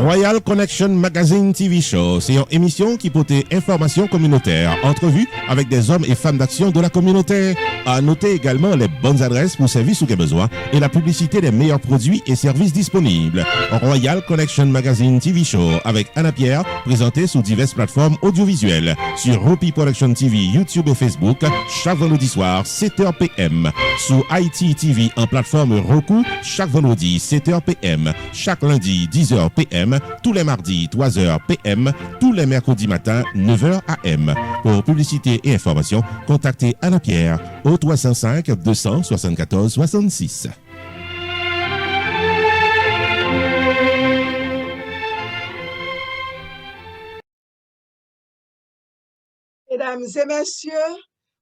Royal Connection Magazine TV Show, c'est une émission qui porte information communautaire, entrevues avec des hommes et femmes d'action de la communauté. À noter également les bonnes adresses pour services ou des besoins et la publicité des meilleurs produits et services disponibles. Royal Connection Magazine TV Show avec Anna Pierre, présenté sous diverses plateformes audiovisuelles sur Rupi Production TV, YouTube et Facebook chaque vendredi soir 7h PM. Sous IT TV en plateforme Roku chaque vendredi 7h PM. Chaque lundi 10h PM. Tous les mardis 3h PM. Tous les mercredis matin 9h AM. Pour publicité et information, contactez Anna Pierre au 305 274 66. Mesdames et messieurs,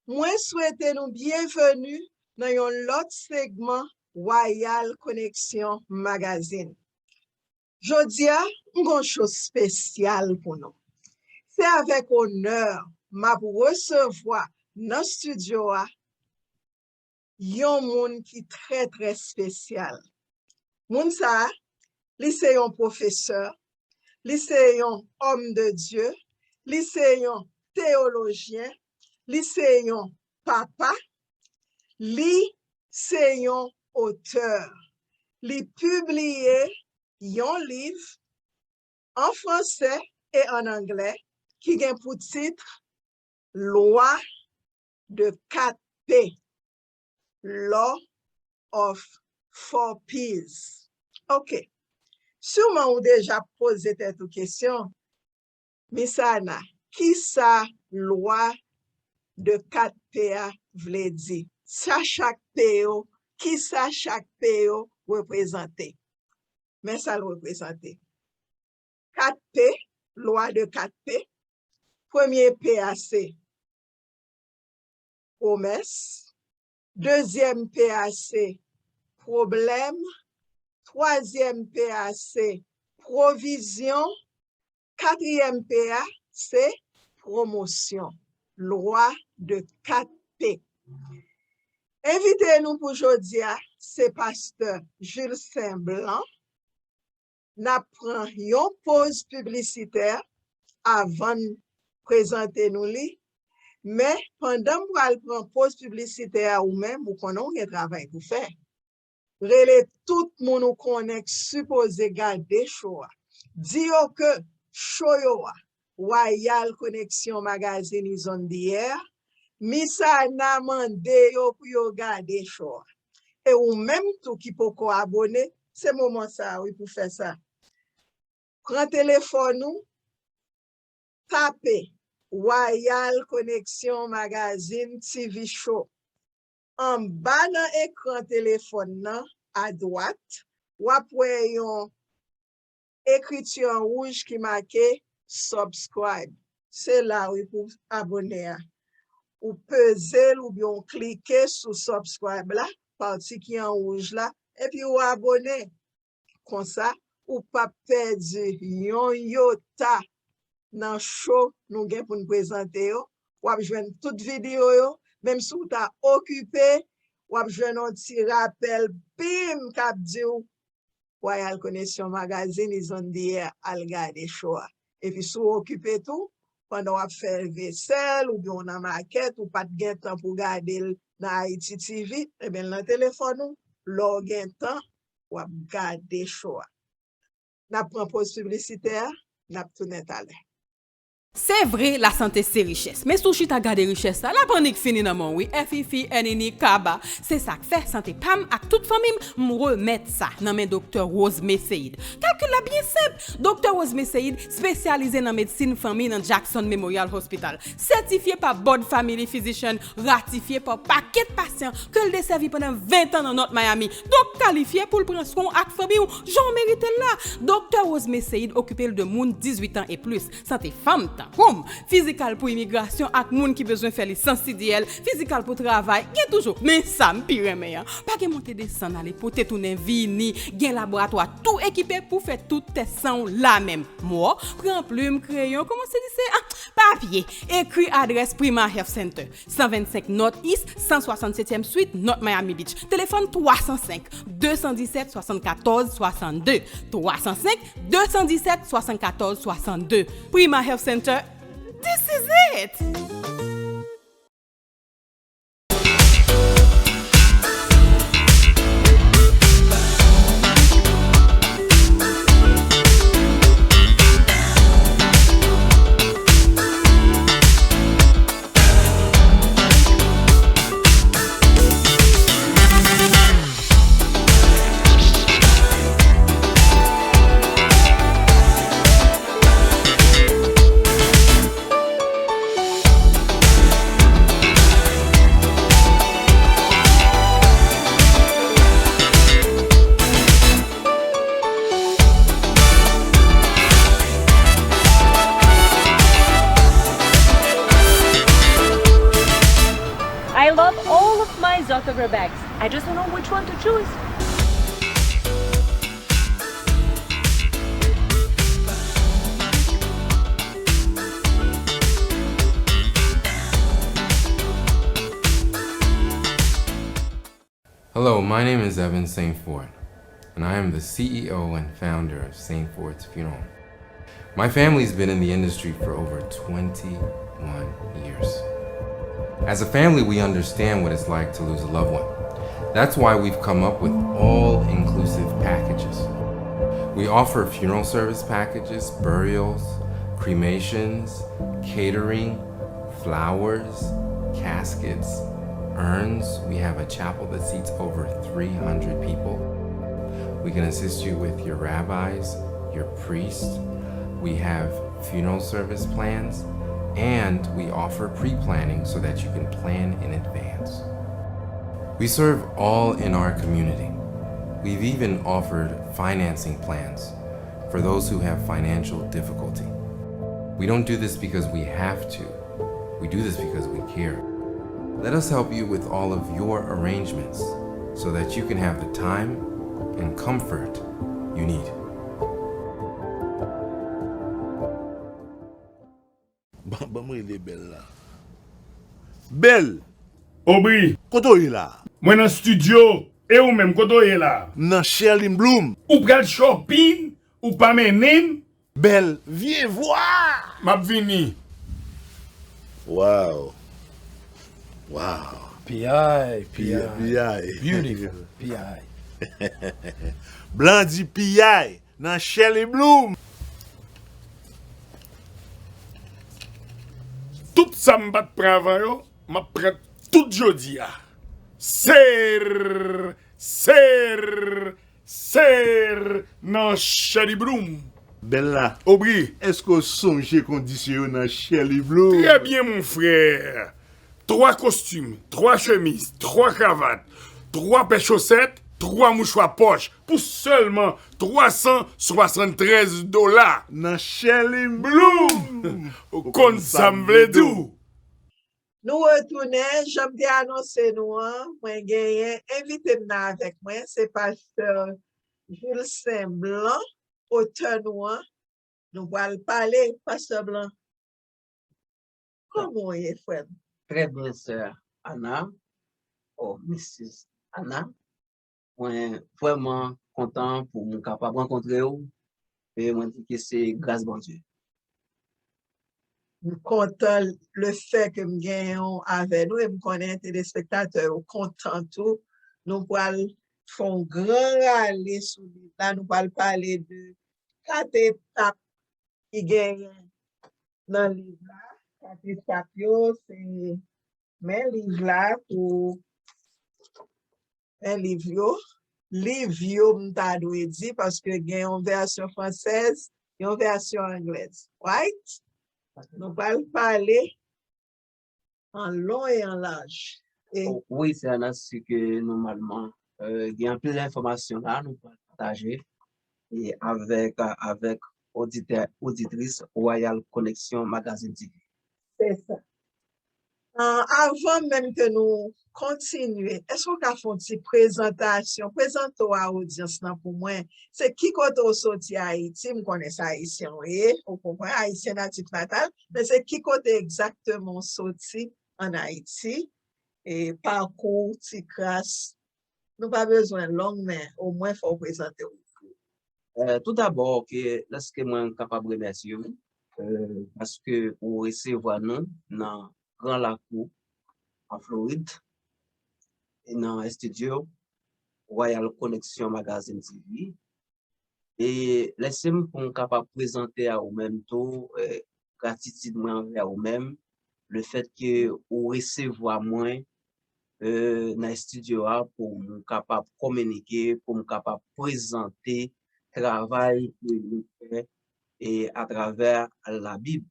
moi souhaite nous bienvenue dans un autre segment Royal Connection Magazine. Jodia, une chose spéciale pour nous. C'est avec honneur m'a recevoir dans le studio yon moun qui très spécial. Moun sa, li c'est un professeur, li c'est un homme de Dieu, li c'est un théologien, li c'est un papa, li c'est un auteur. Li publié un livre en français et en anglais qui a pour titre Loi de 4P. Law of 4Ps. OK. Sûrement vous déjà posé cette question. Misana, qui sa loi de 4P vle di? Sa chaque PO, qui sa chaque PO représente? Mais ça le représente. 4P, loi de 4P. Premier PAC, promesse. Deuxième PAC, problème. Troisième PAC, provision. Quatrième PAC, promotion. Loi de 4P. Invitez-nous pour aujourd'hui, c'est pasteur Jules Saint-Blanc. N'a pris une pause publicitaire avant de présenter nous li. Mais pendant que vous prenez pause publicitaire ou même, vous connaissez un travail pour faire. Relais tout le monde nous connaît supposé garder show. Dire que show Royal Connection Magazine is on the air. Misa na mande yo pour yo garder show. Et ou même tout qui peut abonner, c'est moment ça oui pour faire ça. Prends téléphone nous, tapez Royal Connection Magazine TV Show. En bas dans l'écran téléphone nan, à droite, ou après yon écriture en rouge qui marque subscribe. C'est là où vous abonner. Ou peser ou bien cliquer sur subscribe là, partie qui est en rouge là, et puis ou abonner. Comme ça, ou pas perdre yon yota dans show nous gen pour nous présenter yo. Ou ap jwenn toute vidéo yo, même si ou ta occupé, ou ap jwenn un petit rappel bim k'ap di ou Royal Connection Magazine is on the air al gade show. Et puis si ou occupé tout, pendant ou ap faire vaisselle ou bien on a maquette ou pas de temps pour garder dans Haïti TV, et bien dans téléphone ou, l'on gen temps ou ap gade show. N'a pris pause publicitaire, n'a tourné talè. C'est vrai, la santé c'est richesse. Mais si tu as gardé richesse, la panique finit dans mon oui. FIFI, NNI, Kaba. C'est ça que fait santé PAM à toute famille. Me remettre ça dans mes docteur Rose Messeid. Calcul la bien simple. Docteur Rose Messeid, spécialisé dans médecine famille dans Jackson Memorial Hospital. Certifié par Board Family Physician, ratifié par paquet de patients que le desservi pendant 20 ans dans notre Miami. Donc qualifié pour le prendre soin avec famille ou j'en mérite là. Docteur Rose Messeid occupé de monde 18 ans et plus. Santé femme. là. Physical pour immigration ak moun qui besoin faire licence CDL, physical pour travail, gen toujours. Mais ça m'pire mais pas que monter descendre aller pour te tourner vini, gen laboratoire tout équipé pour faire tout test sans la même. Moi, prends plume, crayon, comment c'est papier, écrit adresse Prima Health Center, 125 North East, 167e Suite, North Miami Beach. Téléphone 305 217 74 62. 305 217 74 62. Prima Health Center. This is it. I love all of my Zoctober bags. I just don't know which one to choose. Hello, my name is Evan St. Ford, and I am the CEO and founder of St. Ford's Funeral. My family's been in the industry for over 21 years. As a family, we understand what it's like to lose a loved one. That's why we've come up with all-inclusive packages. We offer funeral service packages, burials, cremations, catering, flowers, caskets, urns. We have a chapel that seats over 300 people. We can assist you with your rabbis, your priests. We have funeral service plans, and we offer pre-planning so that you can plan in advance. We serve all in our community. We've even offered financing plans for those who have financial difficulty. We don't do this because we have to. We do this because we care. Let us help you with all of your arrangements so that you can have the time and comfort you need. Bon, moi, il est belle là. Belle! Aubry, Koto est là? moi dans studio, et ou même quand on est là, Nan Sherlyn Bloom. ou pral shopping, ou pas menin, Belle, viens voir! m'a vini. Wow. Wow. PI. P.I. Beautiful. PI. Blandi P.I. Nan Sherlyn Bloom. Tout ça m'bat pravan yo, m'a prêt tout jodi a. Ser, nan Sherry Bloom. Bella, Aubry, est-ce que songe condition nan Sherlyn Bloom? très bien mon frère. 3 costumes, 3 chemises, 3 cravates, 3 paires chaussettes, 3 mouchoirs poche pour seulement $373. Nan Sherlyn Bloom. Kon sa m'vle dou. Nous retournons, j'aime bien annoncer nous, moi gagné invité m'na avec moi, c'est pasteur Jules Saint-Blanc, auteur noir. Nous allons parler, pasteur Blanc. Comment est frère? Très bien, sœur Anna, Mrs. Anna. Moi, vraiment content pour mon capable rencontrer vous. Et moi, dis que c'est grâce bon Dieu. Nous content le fait que nous gagnons avec nous et nous connaissons les spectateurs contents tout. Nous allons faire un grand rallye sur là, nous allons parler de 4 étapes qui gagnent dans le livre là. 4 étapes, c'est mes livres là pour un livre. Livre, m'ta dwe di, parce que il y a une version française et une version anglaise. Right? Nous allons parler en long et en large. Et Oui, c'est Anna, c'est que normalement, il y a plus d'informations là, nous pouvons partager et avec auditeurs, auditrices Royal Connection Magazine TV. C'est ça. Avant même que nous continuions, est-ce qu'on a fait une petite présentation? Présente-toi à l'audience pour moi. C'est qui côté au sorti Haïti? Je connais ça haïtien, oui. On comprend haïtien natif natal, mais c'est qui côté exactement sorti en Haïti? Et parcours, Ticras. Nous pas besoin de longue, mais au moins il faut présenter. Tout d'abord, lorsque moi suis capable de remercier parce que vous recevez nous dans Grand Lac en Floride et dans un studio Royal Connection Magazine TV. Et laissez-moi pour capable présenter à vous-même tout, gratitude moi envers vous-même, le fait que vous recevez moi dans le studio pour nous capable communiquer, pour nous capable présenter travail que nous fait et à travers la Bible.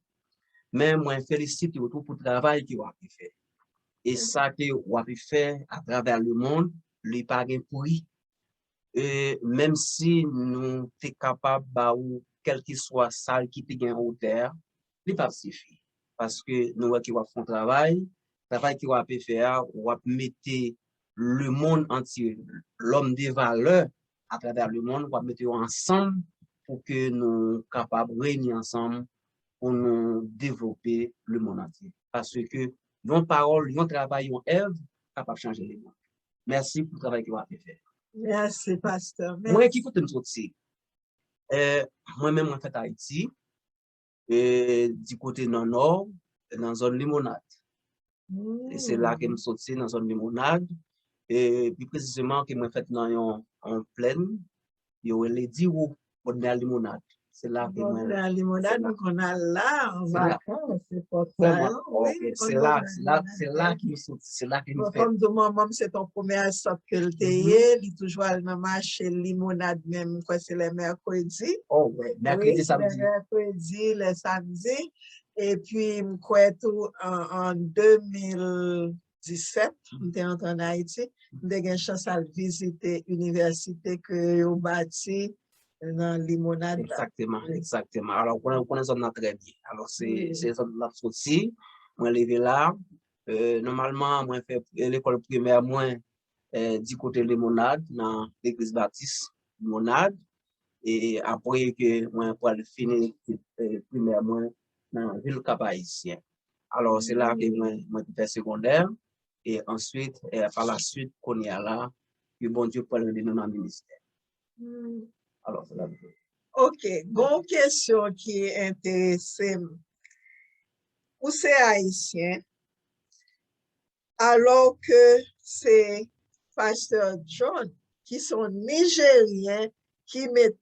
Mais moi félicite vous pour le travail que vous avez fait. Et ça que vous avez fait à travers le monde, lui pas gain pourri. Même si nous sommes capables ou quel que soit ça qui te gagne en hauteur, il pas suffit. Parce que nous qui va faire travail qui va faire, on va mettre le monde entier, l'homme des valeurs à travers le monde, on va mettre ensemble pour que nous capables de réunir ensemble pour nous développer le monde entier. Parce que nos paroles, nos travail, nos œuvres, capable de changer le monde. Merci pour le travail que vous avez fait. Merci, pasteur. Moi, qui écoute me sortir. Moi-même, en fait, Haïti, du côté nord, dans la zone limonade. Et c'est là que je suis sorti dans la zone limonade. Et plus précisément, que je fait dans en plaine, il y a les 10 roues pour la limonade. C'est là que moi. La limonade, donc on a là, en vacances, c'est pas ça. C'est là qu'il nous sorti. C'est là qu'il nous fait. Comme de maman, c'est ton premier sort que le théier, il toujours dans le marché limonade même, quoi, c'est les mercredis. Oh, ouais, mercredi, samedi. Les mercredis, les samedis. Et puis, quoi, tout en 2017, j'étais entré en Haïti, j'ai eu une chance à visiter l'université que j'ai bâtie dans limonade. Exactement. Alors, on connaît ça très bien. Alors, c'est ça la sortie. Moi, levé là. Normalement, moi, fait l'école primaire, moi, du côté limonade, dans l'église baptiste limonade. Et après que moi, pour finir primaire, moi, dans la ville Cap-Haïtien. Alors, c'est là que moi, fait secondaire. Et ensuite, par la suite, qu'on y a là, que bon Dieu pour le dans le ministère. Alors, c'est là. OK. Bonne question qui est intéressante. Où c'est haïtien, alors que c'est pasteur John, qui sont nigériens, qui mettent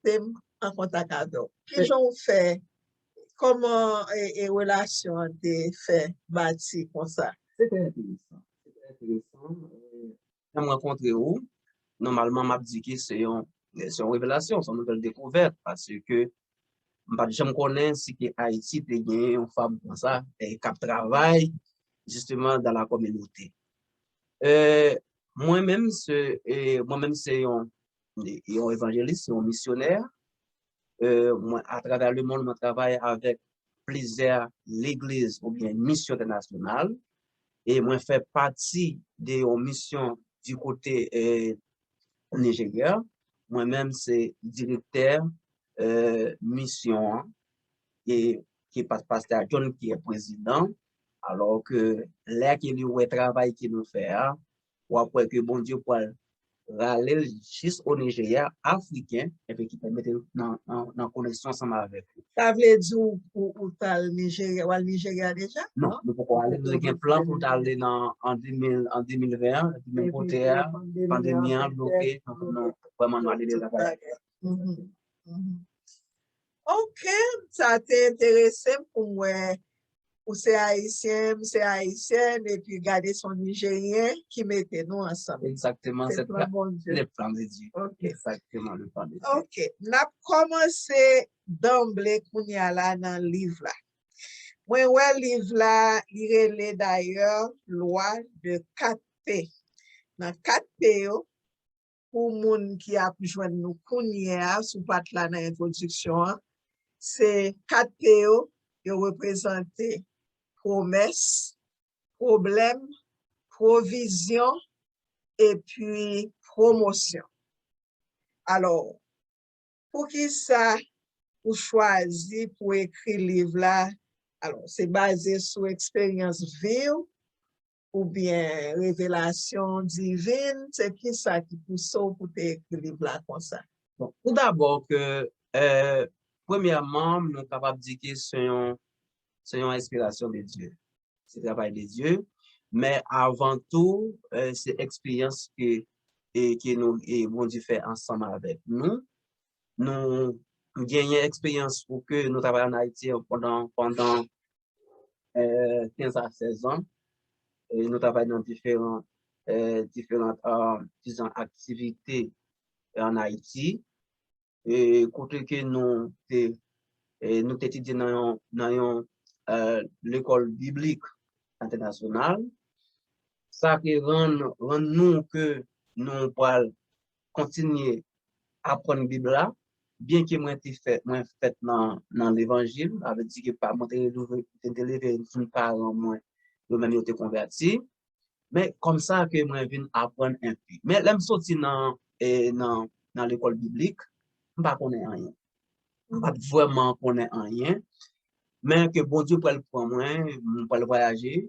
en contact avec eux. Qui ont fait, comment les relations ont été faites, bâties comme ça? C'était intéressant. Je me rencontre où, normalement, m'a dit que c'est une révélation, c'est une nouvelle découverte, parce que je me connais si que Haïti a gagné une femme comme ça, qui travaille justement dans la communauté. Moi-même, c'est un évangéliste, c'est un missionnaire. Moi, à travers le monde, je travaille avec plusieurs églises ou bien missions internationales. Et moi, je fais partie des missions du côté Nigeria. Moi-même, c'est directeur mission et qui est pasteur John qui est président. Alors que là, qui est travail qui nous fait, ou après que bon Dieu pour râler juste au Nigeria africain et puis qui permet dans connexion ensemble avec lui. Ça veut dire où t'as le Nigeria déjà? Non, nous pouvons aller dans un plan pour aller en 2020, même côté pandémie bloqué, non, vraiment nous aller là-bas. OK, ça t'a intéressé pour moi. Ou c'est haïtien, et puis garder son nigérien qui mettait nous ensemble. Exactement, c'est le plan de Dieu. Okay. Exactement, le plan de Dieu. OK, on a commencé d'emblée qu'on y a là dans le livre là. Moi, le livre là, il est d'ailleurs loi de 4P. Dans 4P, pour les gens qui a pu joindre nous, qu'on y a, sous pat là dans l'introduction, c'est 4 PO, qui représentent promesse, problème, provision et puis promotion. Alors, pour qui ça, ou choisi pour écrire livre là, alors c'est basé sur expérience vive ou bien révélation divine, c'est qui ça qui pousse pour écrire livre là comme ça? Bon, tout d'abord que, premièrement, nous sommes capables de dire que c'est une inspiration de Dieu. C'est le travail de Dieu. Mais avant tout, c'est l'expérience que nous, et bon Dieu fait ensemble avec nous. Nous gagnons expérience pour que nous travaillons en Haïti pendant 15 à 16 ans. Et nous travaillons dans différentes disons, activités en Haïti. Et côté que nous étudions dans l'école biblique internationale, ça qui rend nous que nous pouvons continuer à apprendre la Bible là, bien que moi fait dans l'évangile, avec dit que pas moi élevé une parent moi de même été converti, mais comme ça que moi viens apprendre un peu. Mais là me sorti dans l'école biblique, je ne connais rien. Je ne pas vraiment connais rien, mais que bon Dieu pour le prendre moi, pour le voyager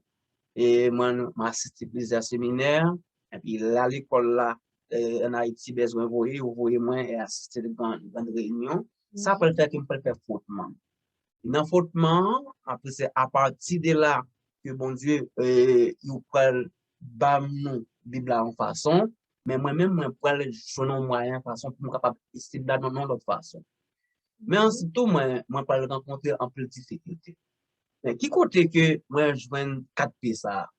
et moi m'assister plusieurs séminaires et puis là l'école là en Haïti besoin voyer moi et assister à une réunion. Ça peut faire qu'il peut faire fautement. Dans fautement, après c'est à partir de là que bon Dieu il peut bam nous Bible en façon, mais moi-même moi pour aller jouer un moyen façon pour capable essayer de dans l'autre façon. Mais ensuite moi pas rencontrer en plus de difficulté. Mais qui côté que moi je joins 4P ça.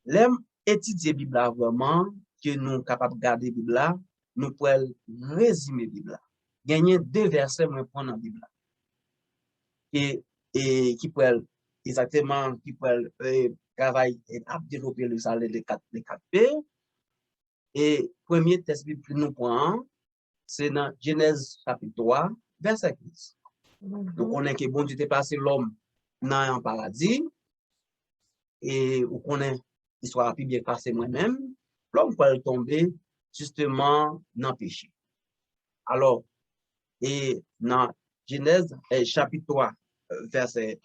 L'aime étudier Bible vraiment que nous capable garder Bible là, nous pouvons résumer Bible là. Gagner 2 versets moi prendre dans Bible là. Et qui peuvent exactement qui peuvent travailler et développer le salaire les 4P. Et premier texte biblique nous prend c'est dans Genèse chapitre 3 verset 15. Donc on est que bon Dieu t'a placé l'homme dans un paradis et on connaît l'histoire plus bien passée moi-même, l'homme peut tomber justement dans le péché. Alors et dans Genèse chapitre 3 verset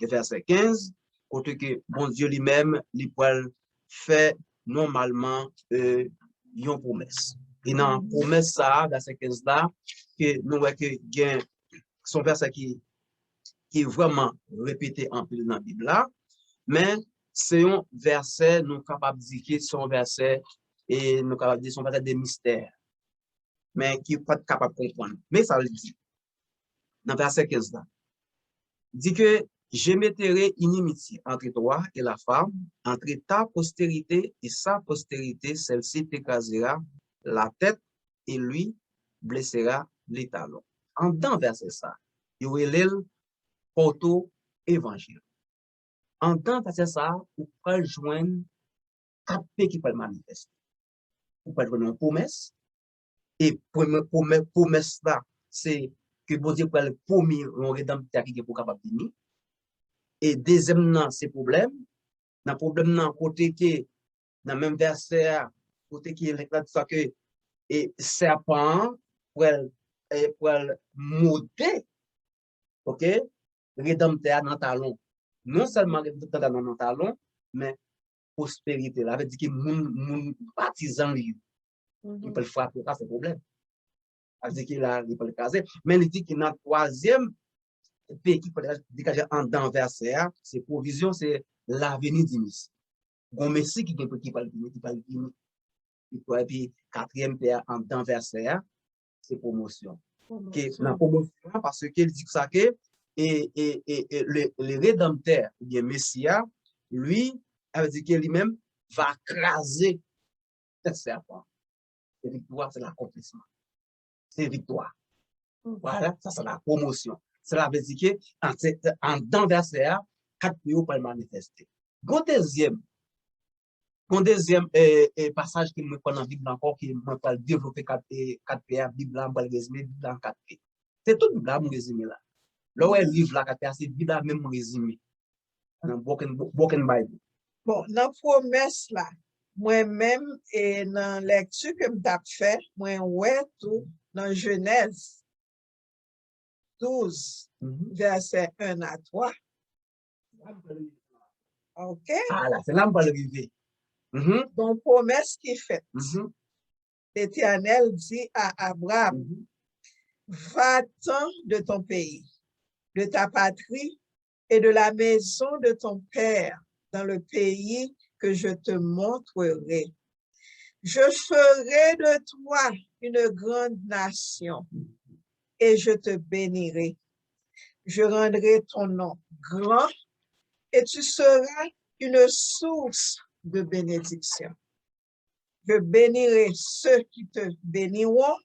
15, côté que bon Dieu lui-même il peut faire normalement une promesse. Et dans la promesse ça verset 15 là que nous voyons que gain son verset qui est vraiment répété en plus dans la Bible là, mais c'est un verset nous capable de dire que son verset et nous capable de dire son verset de mystère, mais qui n'est pas capable de comprendre. Mais ça le dit dans verset 15 là. Dit que je mettrai inimitié entre toi et la femme, entre ta postérité et sa postérité, celle-ci t'écrasera la tête et lui blessera les talons. En dans verset ça, il y a le porto évangile. En dans verset ça, vous pouvez joindre 4P qui peut manifester. Vous pouvez joindre une promesse, et promesse là, c'est que bon Dieu peut le promis un rédempteur qui est pour capable de venir. Et deuxièmement, c'est problème. Dans le problème, dans côté que, dans le même verset, côté qui est là, ça que, et serpent, pour monter, ok, rédempteur dans le talon. Non seulement rédempteur dans le talon, mais prospérité. Là, veut dire que mon partisan, il peut le frapper, ça c'est problème. Ça veut dire qu'il a, il peut le caser. Mais il dit qu'il y a un troisième pays qui peut dégager en dans verset, c'est provision, c'est l'avenir du Messie. Bon Messie qui peut le venir. Et puis, quatrième pays en dans verset, c'est promotion. La promotion, parce qu'il dit que ça que, et le rédempteur, ou bien Messia, lui, elle dit qu'il lui-même va craser ce serpent. C'est victoire, c'est l'accomplissement. C'est victoire. Voilà, ça c'est la promotion. Cela veut dire que en dans verset 4 pays pour le manifester. Bon deuxième passage qui me prend dans la Bible encore qui me parle développer 4 pays Bible en Bible en 4 pays. C'est tout là, mon résumé là. Là où elle livre là, c'est vide là, même mon résumé. Dans Broken Bible. Bon, dans promesse là, moi-même, et dans la lecture que m'tap fait, moi, ouais, tout, dans Genèse 12, verset 1 à 3. OK? Ah là, c'est là où on va arriver. Donc, promesse qui est faite. L'Éternel dit à Abraham, va-t'en de ton pays, de ta patrie et de la maison de ton père dans le pays que je te montrerai. Je ferai de toi une grande nation et je te bénirai. Je rendrai ton nom grand et tu seras une source de bénédiction. Je bénirai ceux qui te béniront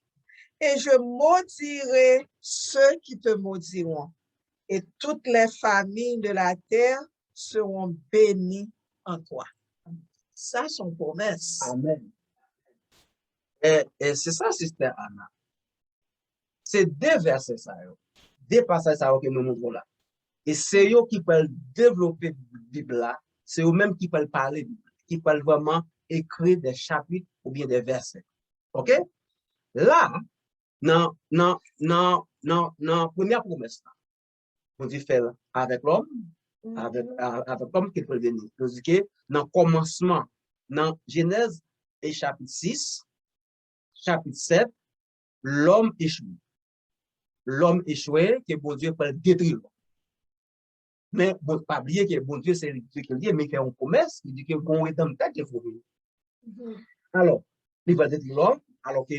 et je maudirai ceux qui te maudiront. Et toutes les familles de la terre seront bénies en toi. Ça, c'est une promesse. Amen. Et c'est ça, Sister Anna. C'est deux versets, ça, deux passages ça, que nous montrons là. Et c'est eux qui peuvent développer la Bible là, c'est eux-mêmes qui peuvent parler, qui peuvent vraiment écrire des chapitres ou bien des versets. OK? Là, non, première promesse, on dit faire avec l'homme, avec l'homme qui peut venir. Nous dit que dans le commencement, dans Genèse et chapitre 6, chapitre 7, l'homme échoue. L'homme échoué, que bon Dieu peut détruire. Mais bon, pas oublier que bon Dieu, c'est Dieu qui dit, mais il fait une promesse, il dit que bon rédempteur qui est foutu. Alors, il va détruire l'homme, alors que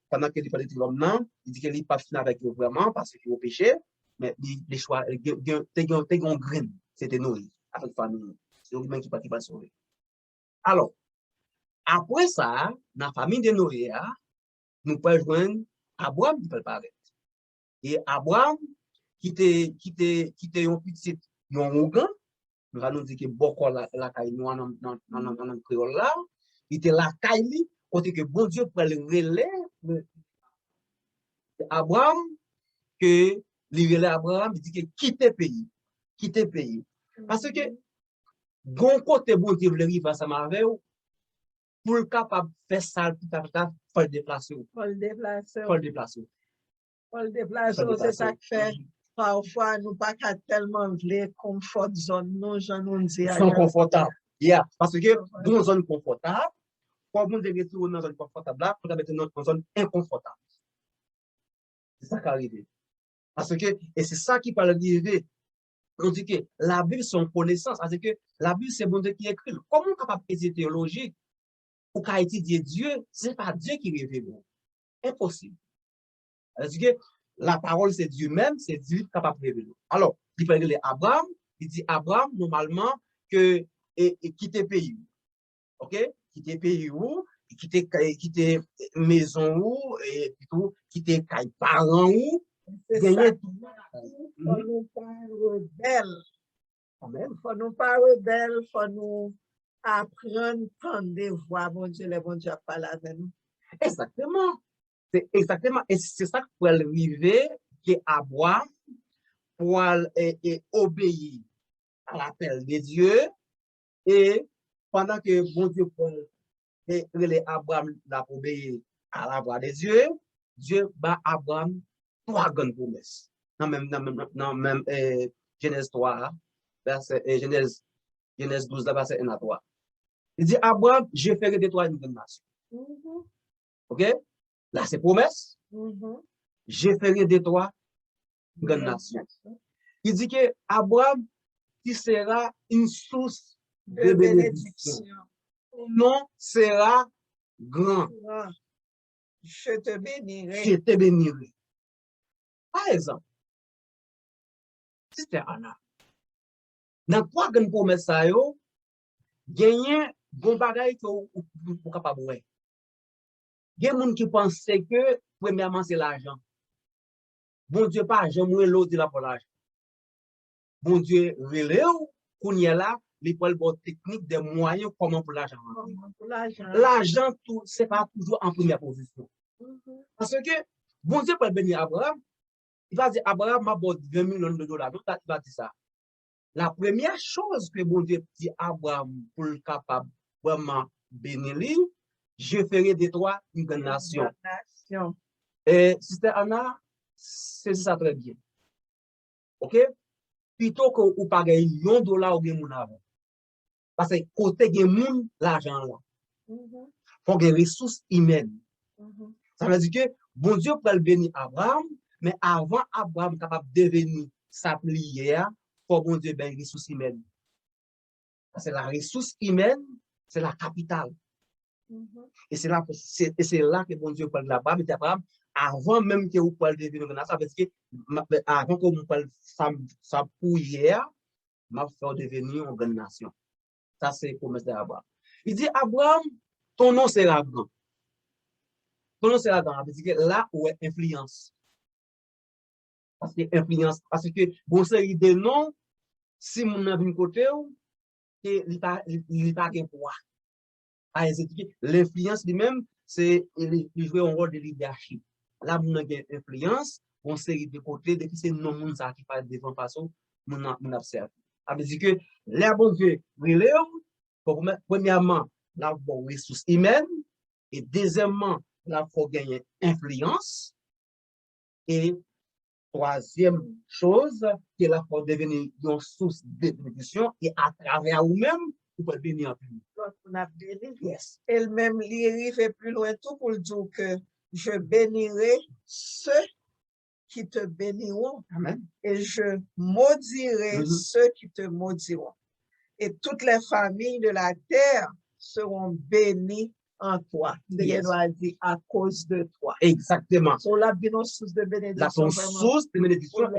pendant qu'il va détruire l'homme, il dit qu'il n'est pas fini avec eux vraiment parce qu'il a péché, mais les choix, il y a un grain, c'était Noé, avec famille. C'est lui-même qui va sauver. Alors, après ça, dans la famille de Noé, nous pouvons joindre Abraham qui peut paraître. Et Abraham, qui était un petit, un ougan, nous allons dire que beaucoup la caille nous dans créole là, il était la caille, côté que bon Dieu peut le relais. Abraham, que il relais Abraham, il dit que quitte pays. Parce que, bon côté bon Dieu veut arriver à sa marée, pour le capable de faire ça, il faut le déplacer. C'est ça qui fait. Parfois, nous pas tellement vle confort zone, nous, j'en nous dit. Sont confortables. Yeah. Parce que dans une zone confortable, quand vous devez retourner dans une zone confortable, là, vous avez une zone inconfortable. C'est ça qui arrive. Parce que, et c'est ça qui peut arriver. On dit que la Bible, c'est une connaissance. Parce que la Bible, c'est bon Dieu qui écrit. Comment on est capable d'étudier théologie ou qu'à étudier Dieu, c'est pas Dieu qui révèle. Impossible. Parce que la parole, c'est Dieu même, c'est Dieu qui est capable de révéler. Alors, il peut révéler Abraham, il dit Abraham, normalement, que quitter pays. OK? Quitter pays où, quitter maison où, et plutôt quitter parents où, gagner tout. Faut nous pas rebelles. Faut nous pas rebelles, faut nous apprendre tant de voix, bon Dieu, les bon Dieu parle avec nous. Exactement. C'est exactement, et c'est ça qui peut arriver, que Abraham pour obéir à l'appel de Dieu, et pendant que bon Dieu relève Abraham pour obéir à la voix de Dieu, Dieu bat Abraham trois grandes promesses. Dans même Genèse 3, verset, Genèse 12, verset 1 à 3. Il dit, Abraham, je ferai de toi une grande nation. OK? Là, c'est promesse. Je ferai de toi une grande nation. Il dit que Abraham, qui sera une source de bénédiction. Ton nom sera grand. Je te bénirai. Je te bénirai. Par exemple, Sister Anna, dans trois grandes promesses, gagner bon bagage que vous capable de. Il y a des gens qui pensent que, premièrement, c'est l'argent. Bon Dieu, pas jamais l'autre de la pour l'argent. Bon Dieu, qu'on y est là, les bonnes techniques, des moyens, comment pour l'argent. L'argent, c'est pas toujours en première position. Parce que, Bon Dieu peut bénir Abraham. Il va dire, Abraham m'a donné 20 millions de dollars. Donc, il va dire ça. La première chose que bon Dieu dit à Abraham pour le capable vraiment bénir lui, je ferai de toi une grande nation. Et Sister Anna, c'est ça très bien. OK? Plutôt que vous pas gagner $1 million ou bien mon avant. Parce que côté de moun, l'argent là. Faut des ressources humaines. Ça veut dire que bon Dieu peut le bénir Abraham, mais avant Abraham capable de devenir sa prière, faut bon Dieu bénir les ressources humaines. Parce que la ressource humaine, c'est la capitale. Et c'est là que bon Dieu parle là-bas, mais Abraham, avant même que vous parlez de devenir ça veut dire que avant que vous parlez sa prière, m'a fait devenir une grande nation. Ça, c'est pour M. Abraham. Il dit, Abraham, ton nom sera grand. Ton nom sera grand. Ça veut dire que là où est influence. Parce que influence, parce que bon, c'est des noms, si mon a venu côté, il n'y a pas de poids. L'influence lui-même, c'est il joue un rôle de leadership. Là, mon a une influence, on série de côté, depuis c'est non moun ça qui parle devant façon, mon observe. Ça veut dire que les bon Dieu relève, premièrement, la bonne ressource humaine, et deuxièmement, la faut gagner influence, et troisième chose, que la faut devenir une source de bénédiction, et à travers vous-même, vous pouvez bénir en plus. Yes. Elle-même, l'Iri fait plus loin tout pour dire que je bénirai ceux qui te béniront. Amen. Et je maudirai ceux qui te maudiront. Et toutes les familles de la terre seront bénies en toi. Yes. Dieu a dit à cause de toi. Exactement. So, la source de bénédiction. La source de bénédiction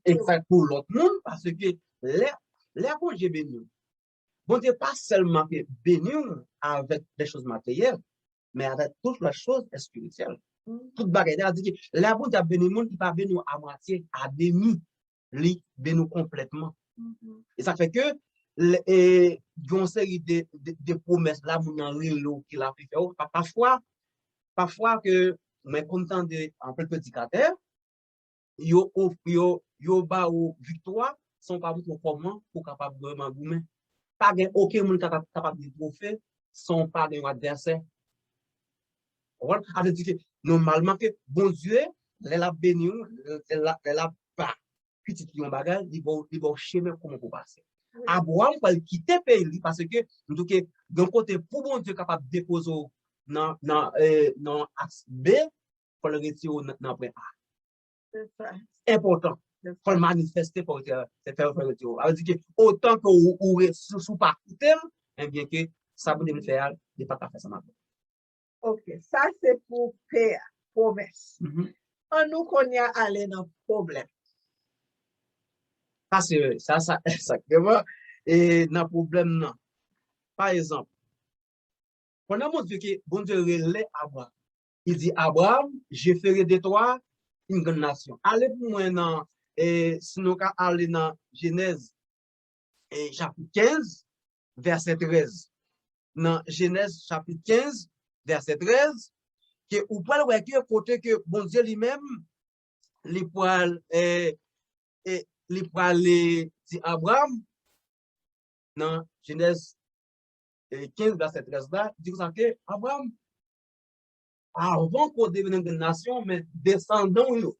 exact pour l'autre monde parce que les congés bénis. Bon Dieu pas seulement bénir avec des choses matérielles, mais avec toutes les choses spirituelles. Toute bagarre, dit que la bon Dieu béni monde qui pas béni à moitié, à demi, lui béni complètement. Et ça fait que il y a une série de promesses là mon en qui l'a fait faire. Parfois que mais content de en peu prédicateur, yo ba ou victoire sont pas beaucoup comment pour capable vraiment goumer. Pas aucun monde capable de trophée sont pas un adversaire. On a dit que normalement que bon Dieu elle a béni elle a pas petit yon bagage il va chemin comment pour passer. Abraham va quitter pays parce que donc d'un côté pour bon Dieu capable déposer dans axe B pour le retirer dans point A. C'est important. Pour le manifester pour faire retirer. Ça veut dire que autant que ou sous pas quitter et bien que ça peut faire de pas faire ça maintenant. OK, ça c'est pour paix, promesse. En nous qu'on y a allé dans le problème. Ça exactement. Et dans le problème, non. Par exemple, pendant mon Dieu que bon Dieu relève Abraham, il dit Abraham, je ferai de toi une grande nation. Allez pour moi dans, sinon allez dans Genèse chapitre 15, verset 13. Dans Genèse chapitre 15, verset 13, que ou pas le que côté que bon Dieu lui-même les poils les dit Abraham dans Genèse 15 verset 13 là dit que Abraham avant qu'on devienne une nation mais descendant yo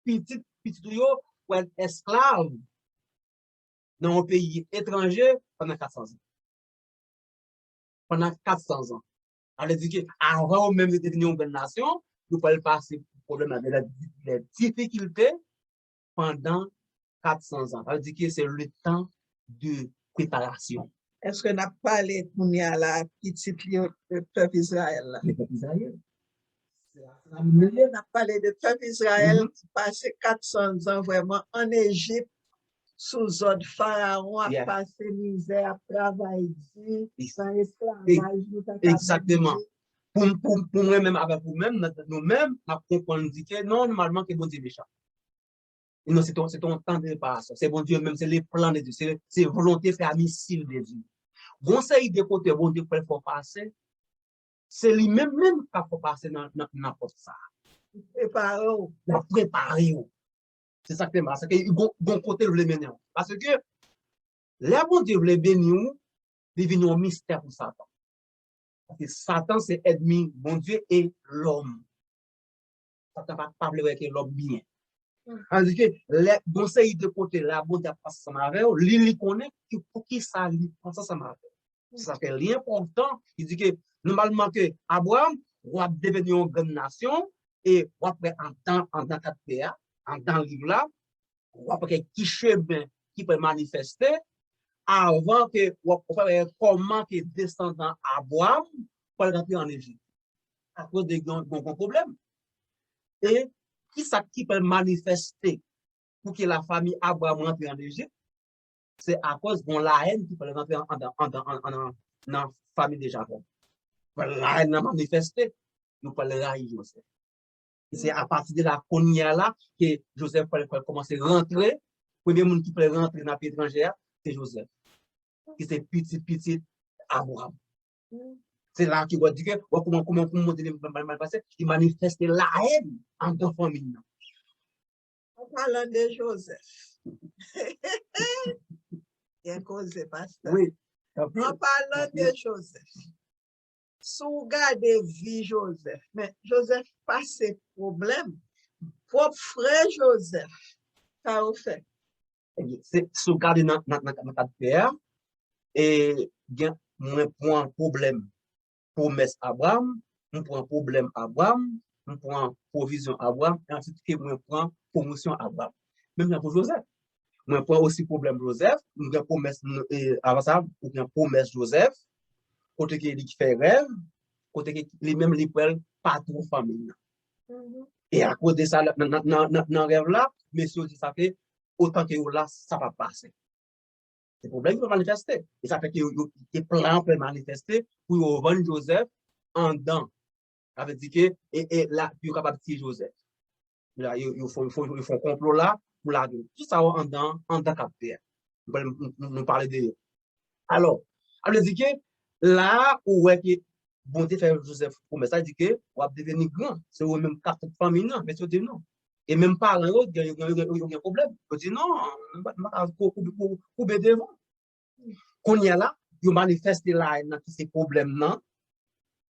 petit yo pour être esclave dans un pays étranger pendant 400 ans. Pendant 400 ans. On a dit qu'avant même de devenir une grande nation, nous pouvons passer pour le problème avec les difficultés pendant 400 ans. Ça veut dire que c'est le temps de préparation. Est-ce que nous avons parlé de la petite peuple Israël? Le peuple Israël. On a parlé de peuple Israël qui passait 400 ans vraiment en Égypte sous ordre pharaon, à passer misère, travail, sans esclavage. Exactement. Pour nous-mêmes, avec nous-mêmes, nous-mêmes, nous comprenons que non, normalement, que bon Dieu est méchant. Et non, c'est ton temps de réparation. C'est bon Dieu même, c'est les plans de Dieu, c'est volonté faire missile de Dieu. Bon, c'est de côté, bon Dieu, pour faire passer, c'est lui-même qui faut passer dans n'importe ça. Préparé. La préparer. C'est ça que c'est que bon côté le mener. Parce que la bon Dieu voulait bénir, il vient un mystère pour Satan. Parce que Satan c'est ennemi bon Dieu et l'homme. Satan va pas parler avec l'homme bien. Tandis que les conseils de côté la bon Dieu passe ça avec lui connaît pour qui ça lui prend ça avec. C'est ça que l'important, il dit que normalement que Abraham va devenir une grande nation et après en temps 4 pays, en temps livre là, après qui chemin qui peut manifester avant que comment que descendant Abraham pour rentrer en Égypte. À cause de bon problème. Et qui ça qui peut manifester pour que la famille Abraham rentre en Égypte? C'est à cause de la haine qui peut rentrer dans la famille de Jacob. La haine a manifesté, nous pouvons le haïr Joseph. C'est à partir de la conia là que Joseph peut commencer à rentrer. Le premier monde qui peut rentrer dans la pays étrangère, c'est Joseph. Qui c'est petit Abraham. C'est là qu'il va dire que comment monter le mal passé, il manifeste la haine en deux familles. En parlant de Joseph. Il y a cause de pasteur. Oui. En parlant de Joseph. Si vous regardez vie Joseph, mais Joseph passe problème. Propre frère Joseph, ça a fait. C'est si vous regardez dans notre père, et bien, moi, pour un problème promesse Abraham, on prend problème Abraham, on prend provision Abraham, et ensuite, on prend promotion Abraham. Même pour Joseph. On prend aussi problème Joseph, on prend promesse, avant ça, on prend promesse Joseph, côté qui fait rêve, côté qui lui-même les prend pas trop famille. Et à cause de ça, dans rêve là, messieurs dit ça fait, autant que là, ça va passer. C'est le problème qui va manifester. Et ça fait qu'il y a plein de manifester pour vendre Joseph en dedans. Ça veut dire que, et là, il est capable de tirer Joseph. Là, il faut un complot là pour la gueule. Tout ça en dedans capter. Nous parler de. Alors, ça veut dire que là où est que bon Dieu fait Joseph promesse, ça dit que on va devenir grand. C'est au même 4 familles, non, mais tu dis non. Et même parents, il y a un problème. Je dis non, pour devant. Quand il y a là, il manifeste là dans ces problèmes-là,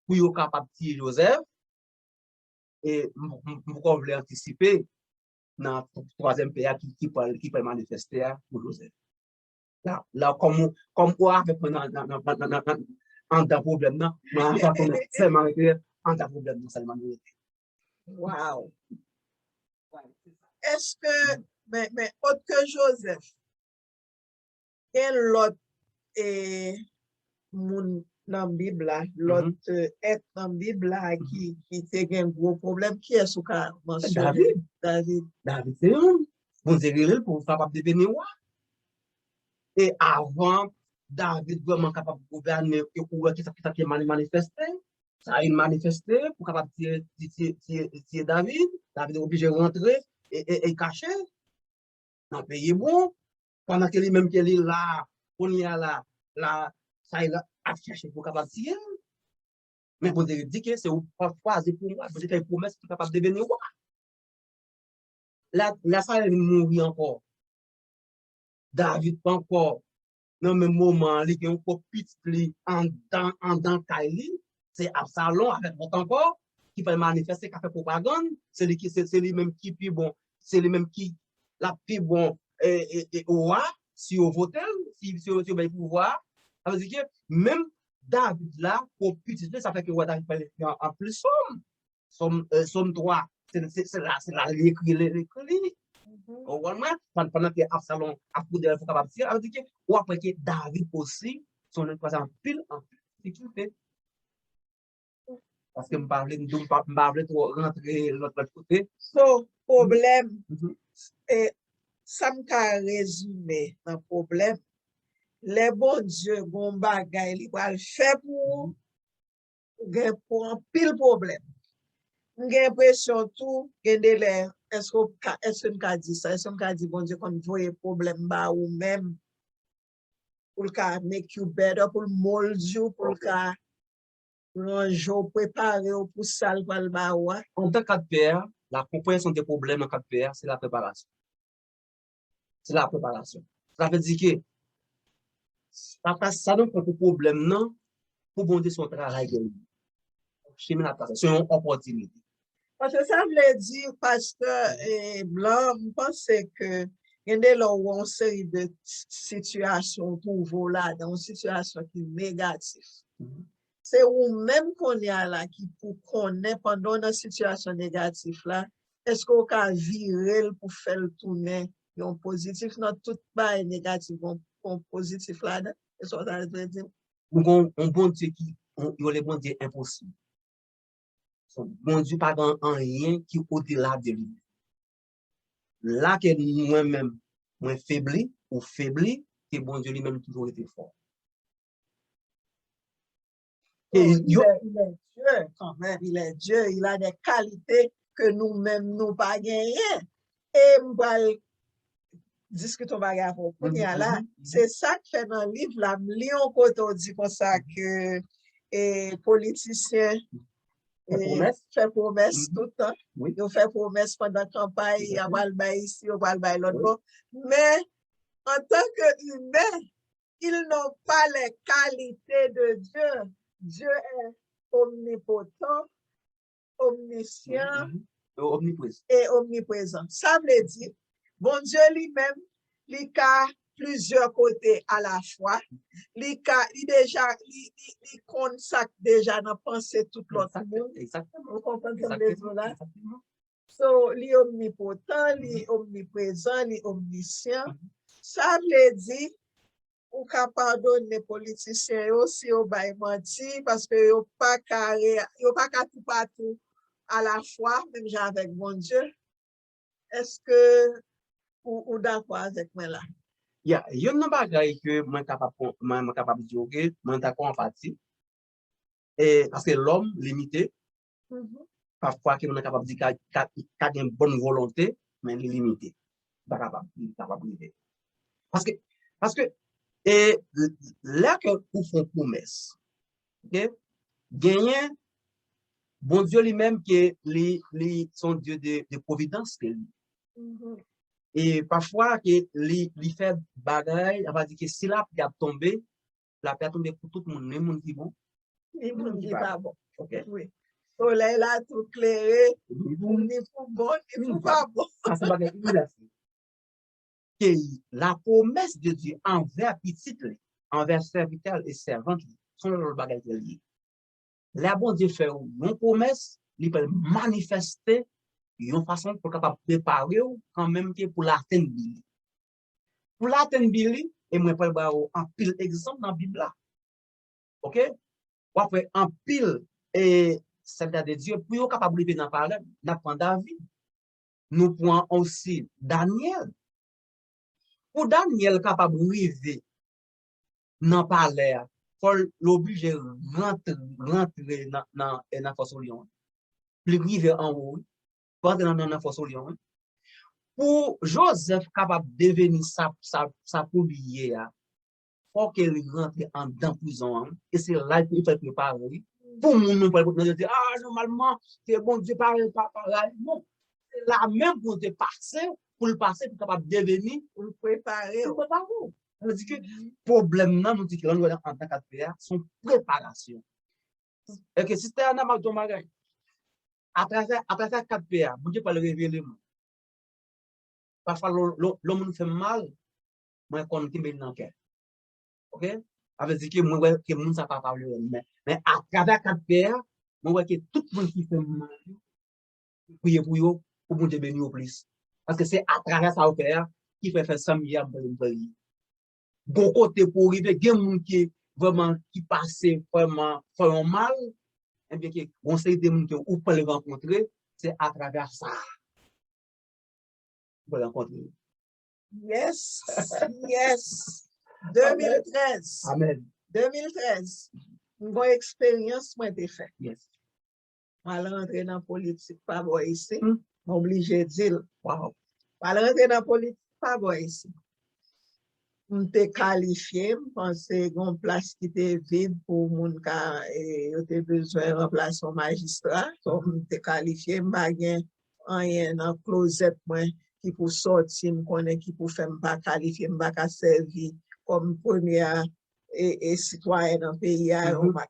pour être capable de tirer Joseph. Et pourquoi vous voulez anticiper dans le troisième pays qui peut manifester pour Joseph. Là comme on a fait dans le problème, c'est marqué en tant problème, seulement. Wow. Est-ce que, mais autre que Joseph, quel l'autre moun dans la Bible là, l'autre est dans la Bible là qui a un gros problème, qui est sous cas mentionné? David, c'est un. Bon Dieu, pour capable de devenir roi. Et avant, David vraiment capable de gouverner, qui a manifesté. Ça a manifesté pour capable de tirer David. David est obligé de rentrer et cacher dans le pays bon. Pendant que lui-même qu'il est là, on y a là, ça il a cherché pour capable de tirer. Mais pour dire que c'est pas choisi pour moi, pour dire une promesse pour capable de devenir roi. Là, ça il mourit encore. David pas encore dans le même moment, il y a encore petit en dans Kaili. C'est Absalom avec votre encore qui fait manifester, qui fait propagande. C'est lui-même qui plus bon, c'est lui-même qui la plus bon et roi si on vote, si on va pouvoir. Ça veut dire que même David là, pour petit, ça fait que David fait en plus somme 3. C'est là l'écrit. Pendant que Absalom a coupé de capable de tirer, ça veut dire que ou après que David aussi, son en pile sécurité. Parce que je parle trop rentrer l'autre côté. So, problème, et ça me résumé dans le problème. Les bons dieux, bon bagay, ils vont le faire pour un pile problème. J'ai l'impression tout, est-ce qu'on a dit ça? Est-ce qu'on a dit, bon Dieu, qu'on voit problème bas ou même pour le make you better, pour le mold you, pour le Un jour préparé pour ça le balbawa. En tant que père, la compréhension des problèmes en cas de père, c'est la préparation. C'est la préparation. Ça veut dire que ça donne pas de problème, non, pour monter son travail de lui. C'est une opportunité. Parce que ça veut dire, pasteur Blanc, je pense que il y a une série de situations pour là, dans une situation qui est négative. C'est vous-même qu'on est là qui pour connaître pendant une situation négative là, est-ce qu'on peut virer pour faire le tourner en positif, non tout pas négatif, en positif là, est-ce que ça veut dire? On bon Dieu qui, on le bon Dieu impossible. Son bon Dieu pas dans rien qui est au-delà de lui. Là que moi-même, moi faibli ou faibli, que bon Dieu lui-même toujours été fort. Il est Dieu quand même, il est Dieu, il a des qualités que nous-mêmes nous pas gagné. Et m'bral discutons bagarre pour là, c'est ça que fait dans le livre là, Lion côté dit comme ça que politiciens fait promesse tout le temps. Ils fait promesse pendant la campagne, il y a mal ici, il va le l'autre bord. Mais en tant qu'humain, ils n'ont pas les qualités de Dieu. Dieu est omnipotent, omniscient et omniprésent. Ça veut dire, bon Dieu lui-même, il a plusieurs côtés à la fois. Il consacre déjà dans pensée toute l'autre monde. Exactement. Vous comprenez ce que je veux dire? So, il est omnipotent, il est omniprésent, il est omniscient. Ça veut dire, ou ka pardonner les politiciens aussi au bail menti parce que yo pas tout partout à la fois même j'ai avec mon Dieu. Est-ce que ou d'accord avec moi là? Il y a une bagaille que moi capable de dire que moi d'accord en partie. Et parce que l'homme limité parfois que on est capable de dire qu'il a une bonne volonté mais il est limité. Pas capable de parce que et là que vous font promesse, ok? Gagner, bon Dieu lui-même qui est son Dieu de providence. Et parfois, il fait bagaille, on va dire que si la pluie a tombé, la pluie a tombé pour tout le monde, même monde qui bon. Et monde qui pas bon. Ok. Oui. Soleil là tout clairé, ni pour bon, ni pour pas bon. Que la promesse de Dieu envers petit, envers serviteur et servante, sont le bagage lié. La bon Dieu fait une promesse, il peut manifester une façon pour capable préparer quand même que pour l'atteindre. Pour l'atteindre, et moi je vais en pile exemple dans la Bible là. OK? Ou après en pile et serviteur de Dieu pour capable de dans parler, n'a prend David. Nous prenons aussi Daniel. Pour Daniel capable de arriver dans le palais, il faut l'obliger rentrer dans la force au lion. Puis arriver en haut, pour entrer dans la force au lion. Pour Joseph capable de devenir sa publier, il faut qu'il rentre en dans prison. Et c'est là qu'il fait préparer. Pour nous, pour dire, ah, normalement, c'est bon, Dieu parle pas pareil. Non, c'est la même pour te passer. Pour le passer, pour capable de devenir, pour le préparer. On dit que le problème, nous dit que l'on doit en tant qu'affaire, son préparation. Et que si c'était un amas de magasin, après ça, 4 PA, vous ne pouvez pas le révéler. Parfois, l'homme nous fait mal, moi, quand on est dans le cœur. OK? Avec dit que moi, que monde ça pas parler. Mais à travers 4 PA, moi, que tout le monde qui fait mal, prier pour eux, pour vous bénir au plus. Parce que c'est à travers ça qui fait faire 100 milliards de pays. Bon côté pour arriver, il y a des gens qui vraiment qui passent vraiment mal, et bien que on sait des gens qui ou pas les rencontrer, c'est à travers ça. Vous les rencontrer. Yes, yes. 2013. Amen. 2013. Une bonne expérience moi été fait. Yes. Mal rentrer dans la politique, pas bon ici. Obligé de dire, wow. Mal rentrer dans la politique, pas bon ici. m'te qualifié, m'pense gon place qui était vide pour moun ka yo te besoin remplacer un magistrat, donc m'te qualifié, m'pa gen rien dans closet moi qui pour sortir, m'konne qui pour faire m'pa qualifié, m'pa ka servi comme première et citoyen dans le pays,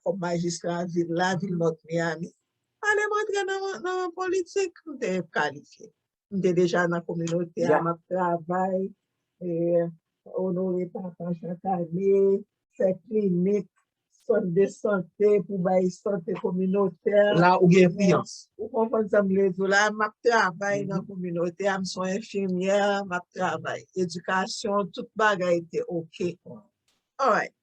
comme magistrat ville la, ville notre Miami. Allez rentrer dans la politique, m'te qualifié. M'te déjà dans la communauté, m'a travail et honorer papa chaque année, faire clinique, centre de santé pour bailler santé communautaire. Là où il y a influence. Vous comprenez ça, là, m'a travail dans la communauté, je suis infirmière, m'a travail. Éducation, toute bagaille était OK. All right.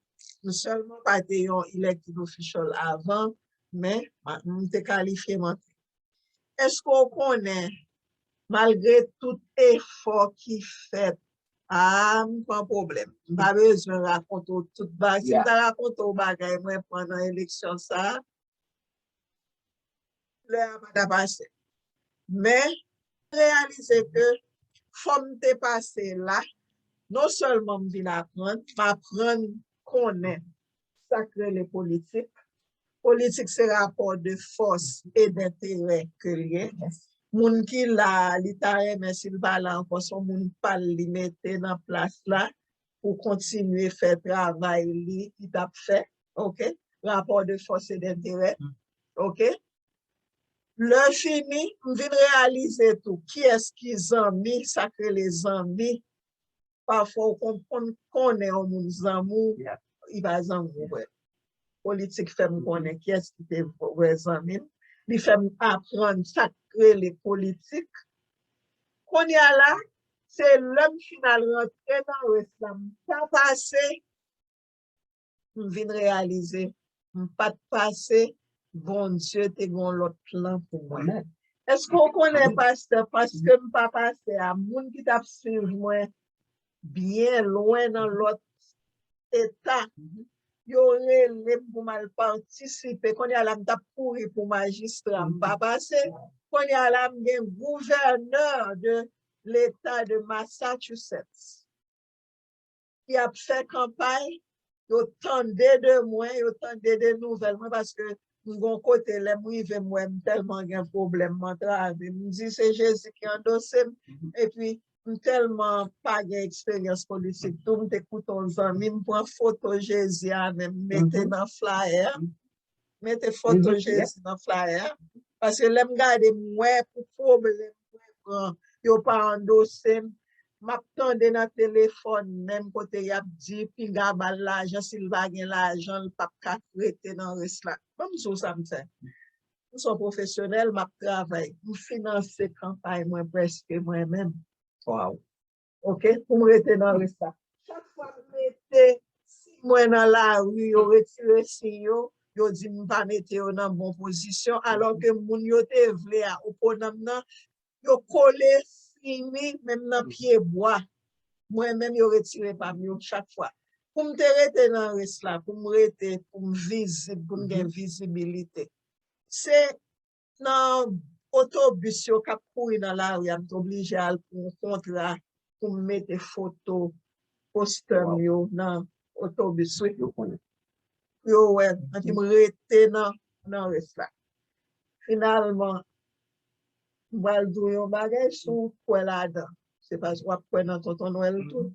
Nous seulement pas été un elected official avant, mais nous sommes qualifiés maintenant. Est-ce qu'on connaît, malgré tout effort qui fait, pas de problème. Pas besoin de raconter toute bagaille. Si je raconte au bagaille, moi, pendant l'élection, ça, l'heure va passer. Mais, réaliser que, forme te passer là, non seulement je viens apprendre, m'apprendre qu'on est sacré les politiques. Politique, c'est rapport de force et d'intérêt que lié. Moun ki la, li ta reme s'il va là encore son moun pal li mette dans place là pour continuer faire travail li qui t'a fait, OK? Rapport de force et d'intérêt, OK? Le fini, on vient réaliser tout. Qui est-ce qui zami, sacré les amis? Parfois, on connaît un moun zamou, il va zamou, ouais. Politique fait me connaître qui est-ce qui te vrai zami. Il fait apprendre sacré les politiques. Qu'on y a là, c'est l'homme final rentré dans l'islam. Pas passé, on vient réaliser, on pas passé, bon Dieu, t'es gon l'autre plan pour moi. Est-ce qu'on connaît pasteur parce que je pas passé à moun qui t'a suivi moi bien loin dans l'autre état? Yo relève pour mal participer, qu'on y a la m'ta pourri pour magistrat, pas passé, qu'on y a la m'gen gouverneur de l'État de Massachusetts, qui a fait campagne, yo tendait de moi, yo tendait de nouvelles, parce que mon côté, les mouives, moi, tellement gen problème mental, me dit c'est Jésus qui endosse, et puis, tellement pas d'expérience politique, tout me t'écoute aux amis, me prend photo Jésus, même mettez dans flyer, mettez photo Jésus dans flyer, parce que l'aime garder moi pour problème, yo pas endossé, m'attendais dans téléphone, même côté y a dit, puis gabal l'argent, s'il va gagner l'argent, le pape ka prêter dans le reste là. Comme ça me fait. Nous sommes professionnels, m'a travail, nous financer campagne, moi presque moi-même. Wow. OK? Pour me rester dans le reste. Chaque fois que je mettais, si moi dans la rue, je retire si yo dit me pas mettre dans bonne position, alors que moun yo te vle à opponent yo collé fini même dans pied bois. Moi-même yo retire pas mieux chaque fois. Pour me rester dans le reste là, pour me rester, pour me visible, pour me gagner visibilité. C'est dans autobus yo k'ap kouri dans la rue, m'te obligé à pour contrat pour mettre photo poster yo dans autobus yo connaît. Yo ouais, anti me rete dans reste là. Finalement, m'val dou yon bagay sou quoi là-dedans. C'est parce qu'on prend dans tonton Noël tout.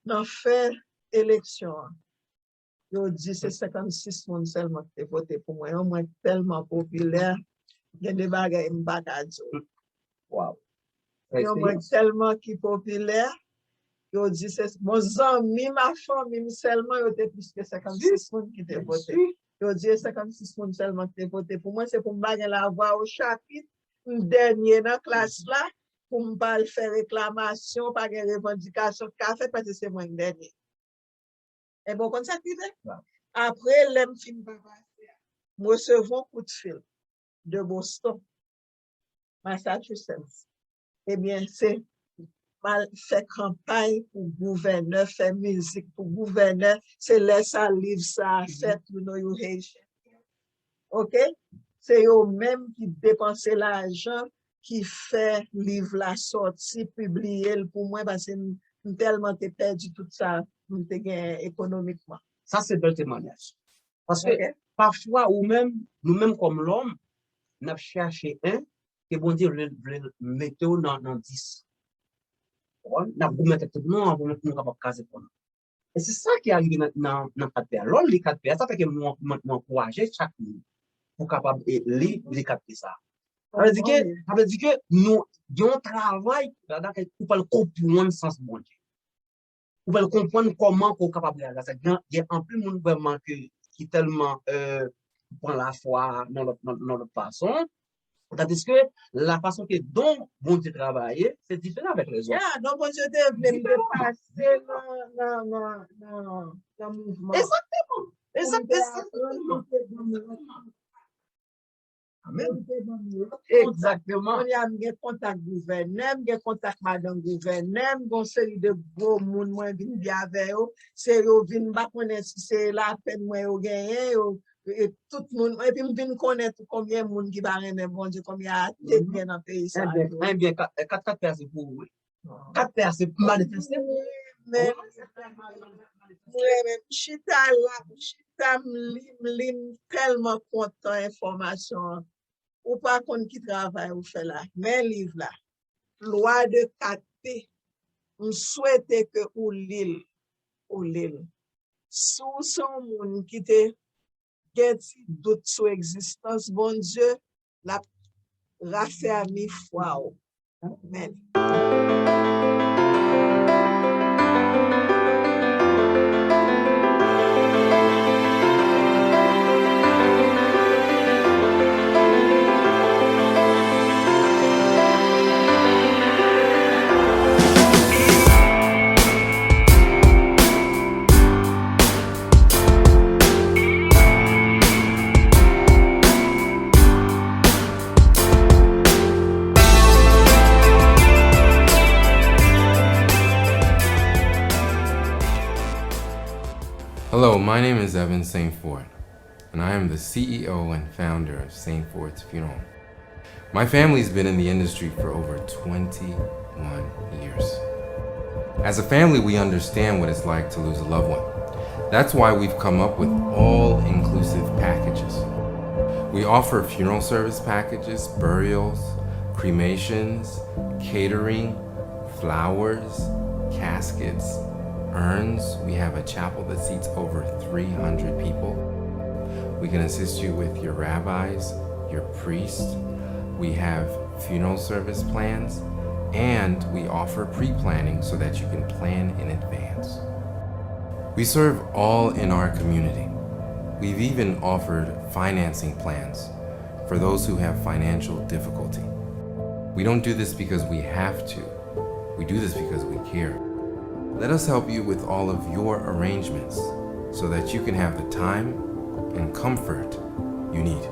Dans fait élection. Yo dit c'est 56 moun seulement qui voté pour moi, au moins tellement populaire. Il y a des bagages m'bakadjo. Wow. Yo moi tellement qui populaire, yo dit c'est mon ami, ma famille seulement yo te plus que 56 moun qui te voté. Yo dit 56 moun seulement qui te voté pour moi, c'est pour m'bagay la voix au chapitre, dernier dans classe là pour m'pas faire réclamation, pas de revendication café parce que c'est moi dernier. Et bon comme ça qui fait. Après l'aime fin pas passer. Moi recevons coup de fil de Boston, Massachusetts. Eh bien, c'est mal fait campagne pour gouverneur, fait musique pour gouverneur, c'est laisse à livre ça, fait you know you Haitian. OK? C'est eux-mêmes qui dépensent l'argent, qui fait livre la sortie, publier pour moi, parce que tellement t'es perdu tout ça, t'es gagné économiquement. Ça, c'est bel témoignage. Parce que parfois, ou même, nous-mêmes comme l'homme, nous avons cherché un, que bon Dieu le mettre dans 10. Nous avons mis tout le monde, nous avons capable de caser pour nous. Et c'est ça qui arrive dans 4 paires. L'homme, les 4 paires, ça fait que moi, encourager chaque monde pour capable de lire les 4 paires. Ça veut dire que nous avons un travail pour pas comprendre le sens bon Dieu. Pour pas comprendre comment on est capable de réaliser ça. Il y a un peu de monde vraiment qui tellement prend la foi dans notre façon. Tandis que la façon que dont bon Dieu travaille, c'est différent avec les autres. Donc, bon Dieu devait passer dans le mouvement. Exactement. Amen. Exactement. On y a un contact gouverneur, un contact madame gouverneur, une série de gros monde moi vinn bien avec eux, c'est yo vinn pas connaître si c'est la peine moi yo gagner et tout monde et puis vinn connaître combien monde qui va remettre bon Dieu combien a bien dans pays ça. Eh bien 4 personnes pour vous. 4 personnes pour manifester. Mais chita m'lim tellement content information ou pas qu'on qui travaille ou fait là mais livre là loi de 4P on souhaite que ou l'île sous son monde qui te get doute sur existence bon Dieu la raffermi foi. Amen. Hello, my name is Evan St. Ford, and I am the CEO and founder of St. Ford's Funeral. My family's been in the industry for over 21 years. As a family, we understand what it's like to lose a loved one. That's why we've come up with all-inclusive packages. We offer funeral service packages, burials, cremations, catering, flowers, caskets, urns. We have a chapel that seats over 300 people. We can assist you with your rabbis, your priests. We have funeral service plans, and we offer pre-planning so that you can plan in advance. We serve all in our community. We've even offered financing plans for those who have financial difficulty. We don't do this because we have to. We do this because we care. Let us help you with all of your arrangements so that you can have the time and comfort you need.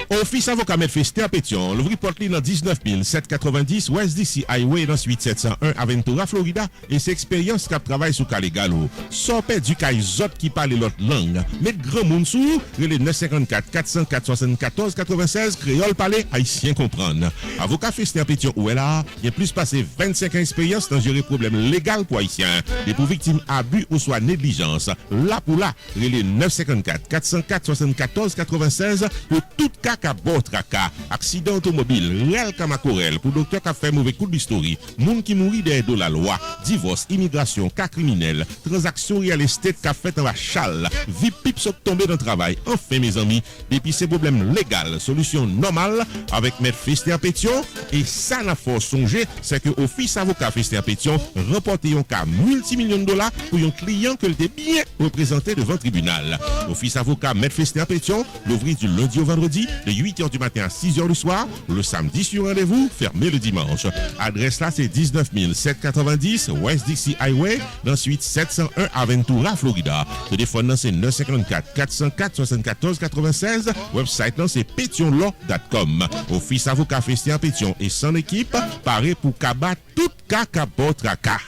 Office avocat Maître Fester Pétion, l'ouvri porte dans 19 790 West DC Highway dans suite 701 Aventura, Florida, et c'est expérience qui travaille sous cas légal. Sans perdre du cas autres qui parlent l'autre langue. Mais grand monde sous, les 954 404 74 96 créole parler haïtien comprendre. Avocat Fester Pétion où est là, il a plus passé 25 ans d'expérience dans gérer problèmes légaux pour haïtiens. Et pour victimes abus ou soit négligence. Là pour là, les 954 404 74 96 pour tout cas traka, accident automobile, réel kamakorel, pour docteur qui a fait mauvais coup d'histoire, moun qui mourit derrière de la loi, divorce, immigration, cas criminel, transaction real estate qui a fait dans la chale, vie pipe sont tombés dans le travail. Enfin, mes amis, depuis ces problèmes légaux, solution normale avec Maître Fester Pétion, et ça n'a pas songé, c'est que Office avocat Fester Pétion remporté un cas multimillion de dollars pour un client que l'était bien représenté devant le tribunal. Office avocat Maître Fester Pétion, l'ouvrir du lundi au vendredi, de 8h du matin à 6h du soir, le samedi sur rendez-vous, fermé le dimanche. Adresse là, c'est 19 790 West DC Highway, dans suite 701 Aventura, Florida. Téléphone là, c'est 954 404 74 96. Website là, c'est pétionlaw.com. Office avocat Fester Pétion et son équipe, paré pour combattre tout cas traka.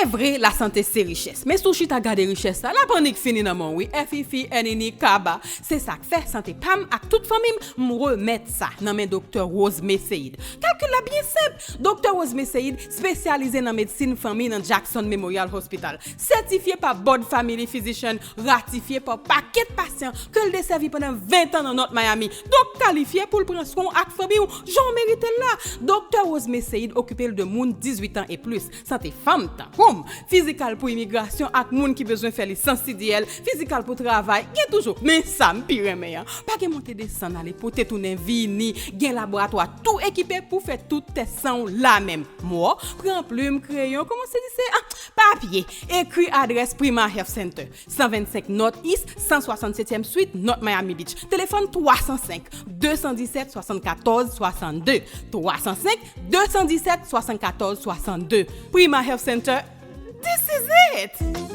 C'est vrai, la santé c'est richesse. Mais si tu as gardé richesse, la panique finit dans mon oui. FIFI, NNI, Kaba. C'est ça que fait santé PAM avec toute famille. Me remettre ça dans mes docteur Rose Messeid. Calcul la bien simple. Docteur Rose Messeid, spécialisé dans médecine famille dans Jackson Memorial Hospital. Certifié par Board Family Physician, ratifié par paquet de patients que le desservi pendant 20 ans dans notre Miami. Donc qualifié pour le prendre soin avec famille ou j'en mérite là. Docteur Rose Messeid occupé de monde 18 ans et plus. Santé femme comme physical pour immigration avec monde qui besoin faire licence CDL, physical pour travail, y a toujours mais ça me pire meilleur. Pas que monter descendre aller pour te tourner vini, gen laboratoire tout équipé pour faire toutes tes sangs là même. Moi, prends plume, crayon, comment c'est dit papier, écrit adresse Prima Health Center, 125 North East, 167e Suite, North Miami Beach. Téléphone 305 217 74 62. 305 217 74 62. Prima Health Center. This is it.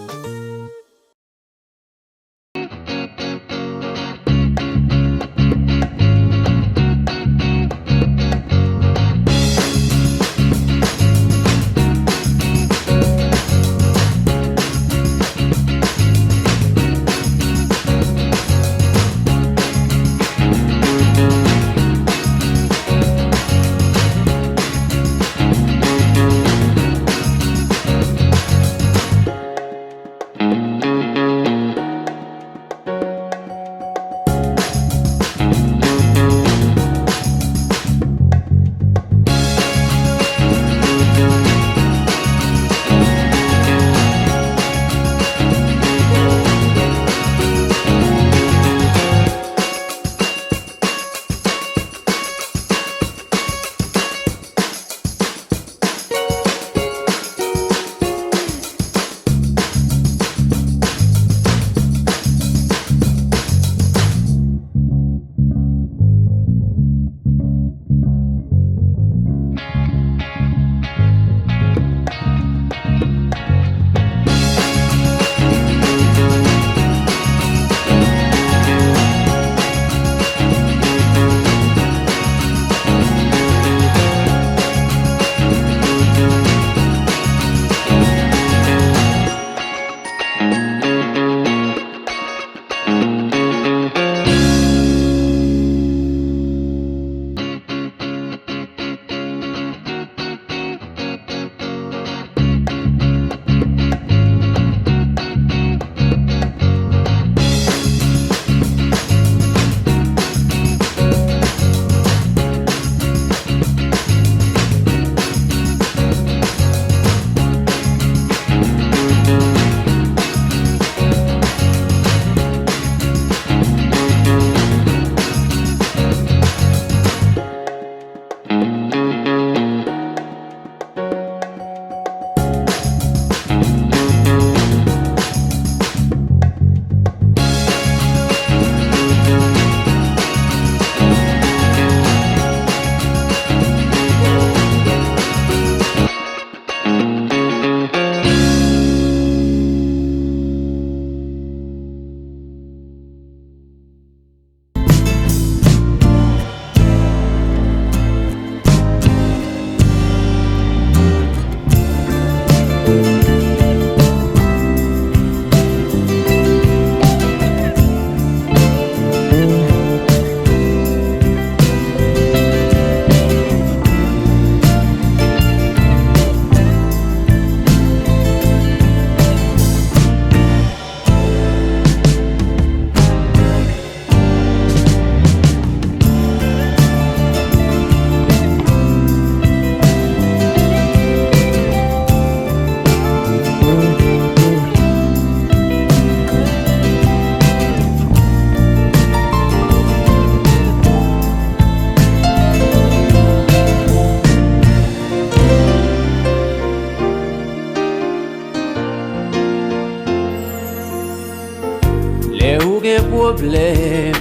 problème,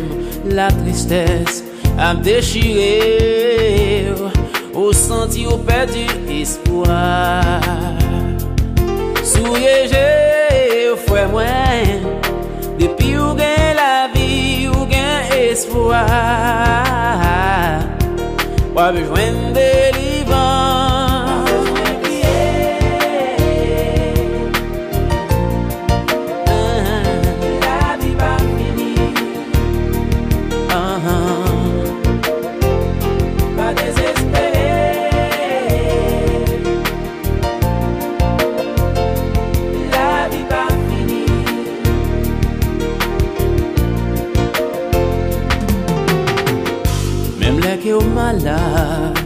la tristesse a déchiré, au senti au perdu espoir. Souriez, frère moi, depuis ou gain la vie ou gain espoir, pas besoin de délivrance. que au malade,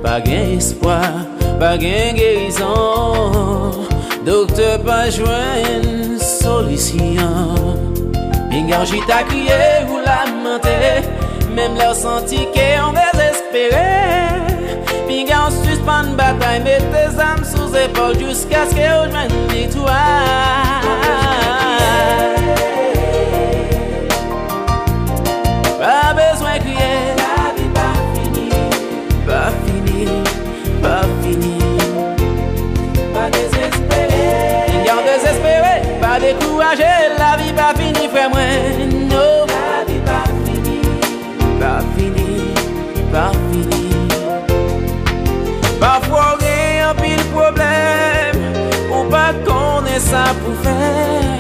pas gain espoir, pas gain guérison. Docteur pas joindre solution. Bingarji t'a crié ou lamenté, même leur senti qu'on désespéré. Bingar suspend bataille, met tes âmes sous épaule jusqu'à ce que rejoigne victoire. Pas besoin de crier, la vie pas fini, pas fini, pas fini. Pas désespéré, Bingar désespéré, pas découragé, la vie pas fini, frère moi. Non, la vie pas fini, pas fini, pas fini. Parfois il y a un pile problème, ou pas connaître ça pour faire.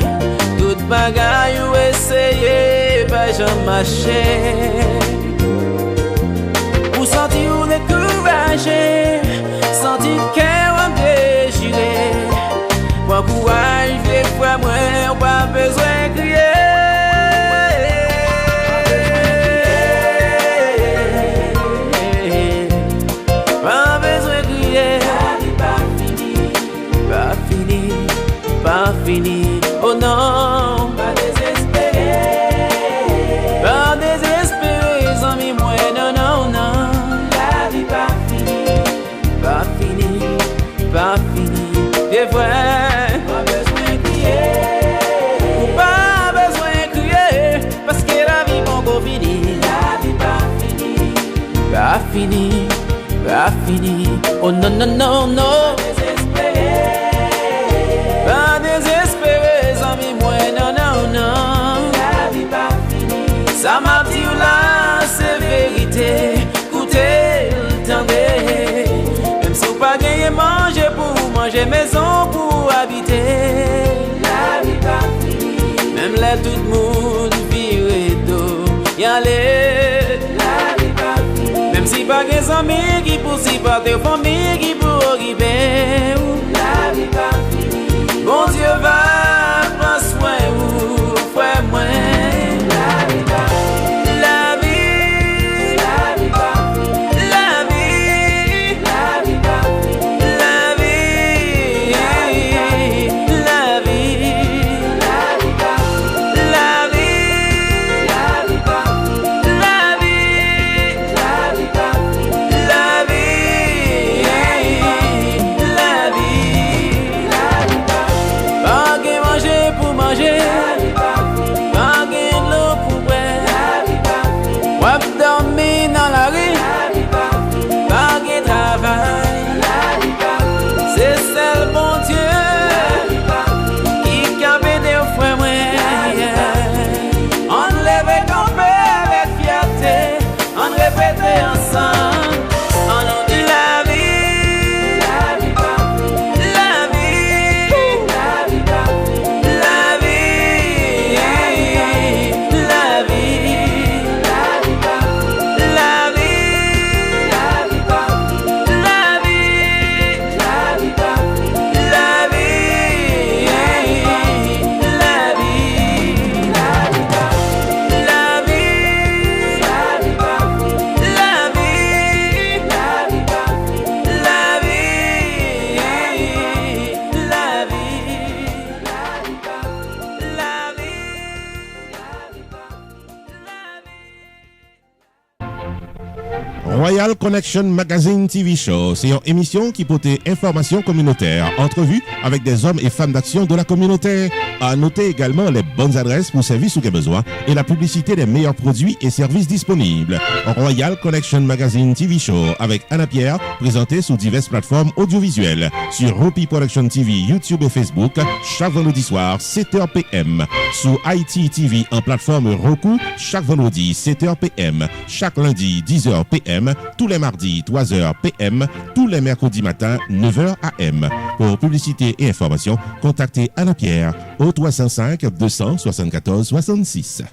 Toute bagaille ou essayer, pas jamais marcher. Ou sentir ou décourager, sentir qu'elle va déchirer. Pour courage, des fois moins, pas besoin de crier. Pas fini, oh non, pas désespéré, pas désespéré, amis moi, non, non, non, la vie pas fini, pas fini, pas fini, des fois, pas besoin de crier, pas besoin de crier, parce que la vie pas encore fini, la vie pas fini, pas fini, pas fini, oh non, non, non, non, pas désespéré, amis moi, non, non, non, la vie pas fini. Ça m'a dit là, c'est vérité, écoutez, entendez. Même si vous pas gagné manger pour manger, maison pour habiter, la vie pas fini. Même là, tout le monde vire d'eau, y aller, la vie pas fini. Même si pas gagné amis qui pour s'y partir, famille qui pour occuper, la vie pas fini. Bon Dieu va prendre soin de vous, frère moi. La vie va finir, la vie, la vie va finir, la vie, la vie va finir, la vie, la vie, la vie va finir, la vie, la vie va finir, la vie, la vie va finir, la vie, la vie. Pas gain manger pour manger, pas gain de l'eau pour boire, wap dormir dans la rue, pas gain de travail, c'est seul bon Dieu qui a aidé au frère moi. On lève camper avec fierté, on répète ensemble, on dit la vie, la vie, la vie. La vie, la vie, la vie, Royal Connection Magazine TV Show, c'est une émission qui porte information communautaire, entrevues avec des hommes et femmes d'action de la communauté. À noter également les bonnes adresses pour services ou besoins et la publicité des meilleurs produits et services disponibles. Royal Connection Magazine TV Show avec Anna Pierre, présenté sur diverses plateformes audiovisuelles, sur Rupi Production TV, YouTube et Facebook, chaque vendredi soir, 7h PM. Sur ITTV en plateforme Roku, chaque vendredi, 7h PM. Chaque lundi, 10h PM. Tous les mardis, 3h PM. Tous les mercredis matin, 9h AM. Pour publicité et informations, contactez Anna Pierre au 305 274 66.